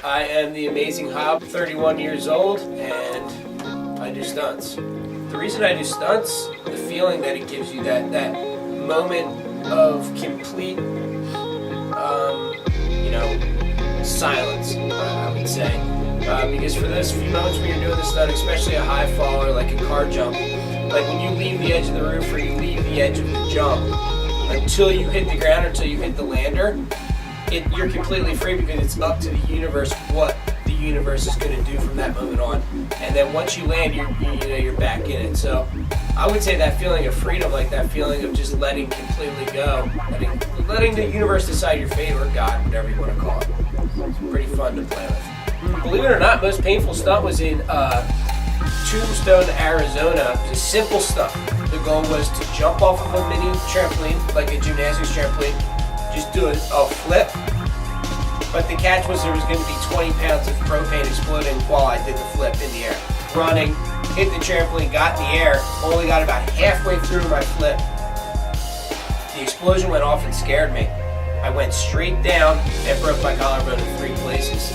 I am the amazing Hob, 31 years old, and I do stunts. The reason I do stunts, the feeling that it gives you, that moment of complete, silence, I would say. Because for those few moments when you're doing the stunt, especially a high fall or like a car jump, like when you leave the edge of the roof or you leave the edge of the jump, until you hit the ground, until you hit the lander, you're completely free because it's up to the universe what the universe is going to do from that moment on. And then once you land, you're back in it. So I would say that feeling of freedom, like that feeling of just letting completely go, letting the universe decide your fate, or God, whatever you want to call it. It's pretty fun to play with. Believe it or not, most painful stunt was in Tombstone, Arizona. It was a simple stunt. The goal was to jump off of a mini trampoline, like a gymnastics trampoline, just do a flip. But the catch was there was going to be 20 pounds of propane exploding while I did the flip in the air. Running, hit the trampoline, got in the air, only got about halfway through my flip. The explosion went off and scared me. I went straight down and broke my collarbone in 3 places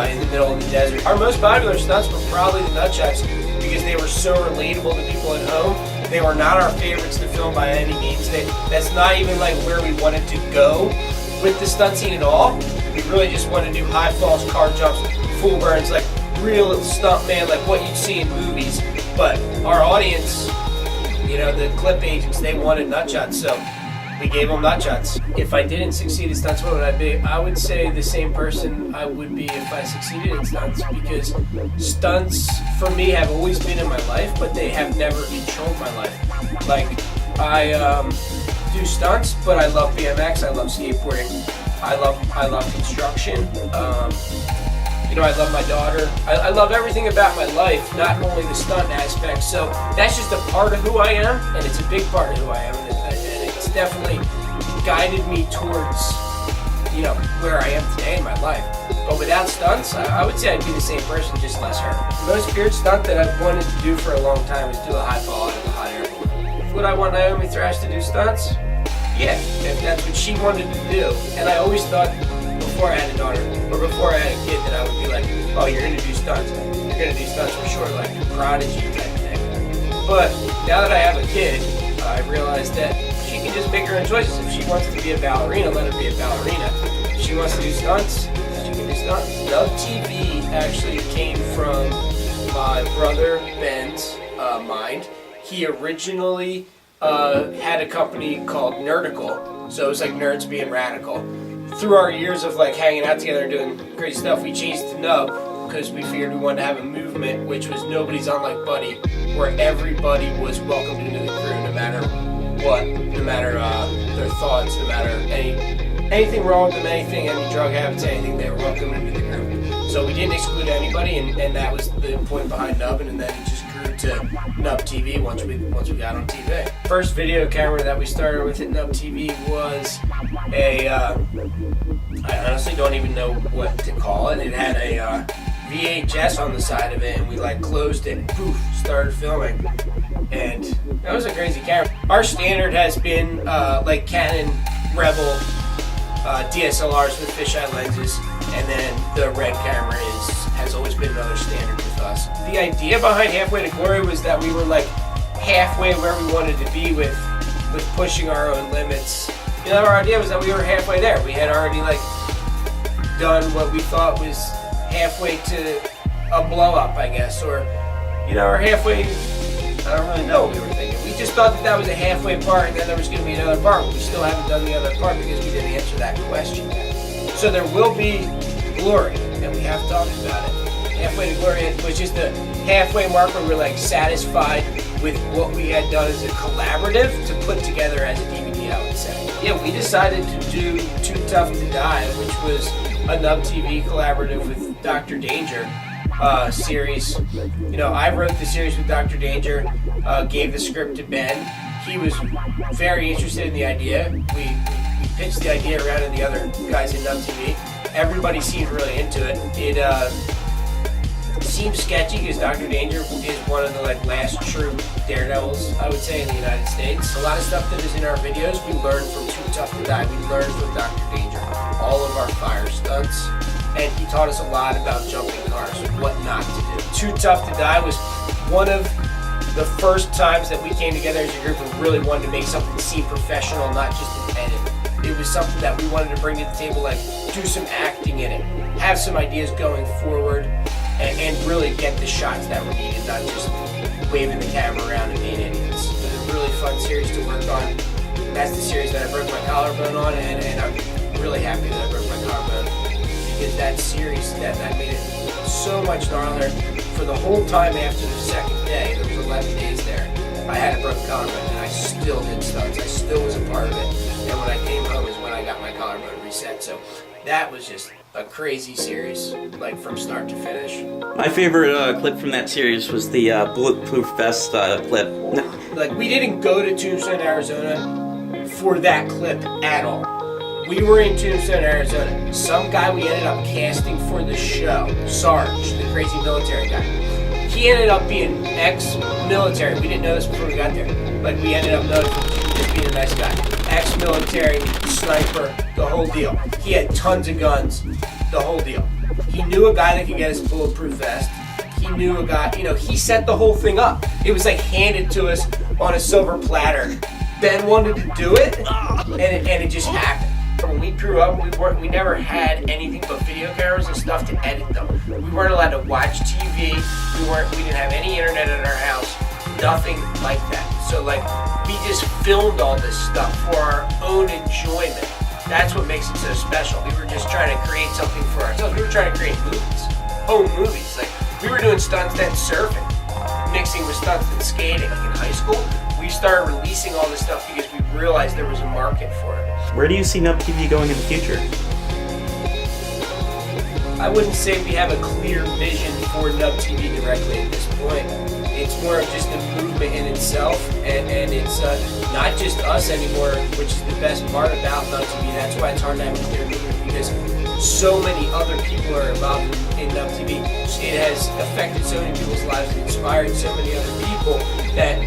in the middle of the desert. Our most popular stunts were probably the nutshots because they were so relatable to people at home. They were not our favorites to film by any means. That's not even like where we wanted to go with the stunt scene at all. We really just wanted to do high falls, car jumps, full burns, like real stunt man, like what you'd see in movies. But our audience, the clip agents, they wanted nutshots, so we gave them nutshots. If I didn't succeed at stunts, what would I be? I would say the same person I would be if I succeeded in stunts, because stunts for me have always been in my life, but they have never controlled my life. Like, I do stunts, but I love BMX, I love skateboarding, I love construction, I love my daughter. I love everything about my life, not only the stunt aspect. So that's just a part of who I am, and it's a big part of who I am, and it's definitely guided me towards, where I am today in my life. But without stunts, I would say I'd be the same person, just less hurt. The most feared stunt that I've wanted to do for a long time is do a high fall out of a hot air balloon. Would I want Naomi Thrash to do stunts? Yeah, if that's what she wanted to do. And I always thought, before I had a daughter, or before I had a kid, that I would be like, oh, you're going to do stunts. You're going to do stunts for sure, like a prodigy type thing. But now that I have a kid, I realized that she can just make her own choices. If she wants to be a ballerina, let her be a ballerina. If she wants to do stunts, she can do stunts. Nub TV actually came from my brother Ben's mind. He originally had a company called Nerdical, so it was like nerds being radical. Through our years of like hanging out together and doing crazy stuff, we changed to Nub because we figured we wanted to have a movement which was nobody's unlike Buddy, where everybody was welcomed into the crew, no matter what, no matter their thoughts, no matter anything wrong with them, any drug habits, anything, they were welcomed into the group. So we didn't exclude anybody, and that was the point behind Nub, and then it just grew to Nub TV once we got on TV. First video camera that we started with at Nub TV was I honestly don't even know what to call it. It had a VHS on the side of it, and we like closed it and poof, started filming. And that was a crazy camera. Our standard has been like Canon Rebel DSLRs with fisheye lenses, and then the Red camera has always been another standard with us. The idea behind Halfway to Glory was that we were like halfway where we wanted to be with pushing our own limits. Our idea was that we were halfway there. We had already like done what we thought was halfway to a blow up, I guess, or or halfway. I don't really know what we were thinking. We just thought that was a halfway part, and then there was going to be another part. But we still haven't done the other part because we didn't answer that question yet. So there will be glory, and we have talked about it. Halfway to Glory was just the halfway mark where we're like satisfied with what we had done as a collaborative to put together as a DVD, I would say. Yeah, we decided to do Too Tough to Die, which was a Nub TV collaborative with Dr. Danger series. I wrote the series with Dr. Danger, gave the script to Ben. He was very interested in the idea. We pitched the idea around to the other guys in Nub TV. Everybody seemed really into it. It seems sketchy because Dr. Danger is one of the last true daredevils, I would say, in the United States. A lot of stuff that is in our videos we learned from Too Tough to Die. We learned from Dr. Danger. All of our fire stunts, and he taught us a lot about jumping cars, what not to do. Too Tough to Die was one of the first times that we came together as a group and really wanted to make something seem professional, not just an edit. It was something that we wanted to bring to the table, like do some acting in it, have some ideas going forward, and really get the shots that were needed, not just waving the camera around and being idiots. It was a really fun series to work on. That's the series that I broke my collarbone on, and I'm really happy that I broke my collarbone, because that series, that made it so much gnarlier. For the whole time after the second day, there was 11 days there, I had a broken collarbone, and I still did stunts. I still was a part of it. And when I came home is when I got my collarbone reset. So that was just a crazy series, like from start to finish. My favorite clip from that series was the bulletproof vest clip. Like, we didn't go to Tombstone, Arizona for that clip at all. We were in Tombstone, Arizona. Some guy we ended up casting for the show, Sarge, the crazy military guy. He ended up being ex-military. We didn't know this before we got there. Like, we ended up knowing just being a nice guy. Ex-military, sniper, the whole deal. He had tons of guns, the whole deal. He knew a guy that could get us a bulletproof vest. He knew a guy, he set the whole thing up. It was like handed to us on a silver platter. Ben wanted to do it, and it just happened. When we grew up, we never had anything but video cameras and stuff to edit them. We weren't allowed to watch TV. We didn't have any internet in our house. Nothing like that. So like, we just filmed all this stuff for our own enjoyment. That's what makes it so special. We were just trying to create something for ourselves. We were trying to create movies, home movies. Like, we were doing stunts then surfing, mixing with stunts and skating. Like in high school, we started releasing all this stuff because we realized there was a market for it. Where do you see Nub TV going in the future? I wouldn't say we have a clear vision for Nub TV directly at this point. It's more of just a movement in itself, and it's not just us anymore, which is the best part about Nub TV. That's why it's hard to have a clear movement, because so many other people are involved in Nub TV. It has affected so many people's lives and inspired so many other people that,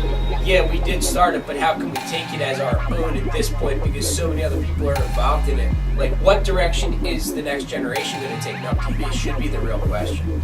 yeah, we did start it, but how can we take it as our own at this point, because so many other people are involved in it? Like, what direction is the next generation going to take Nub TV should be the real question.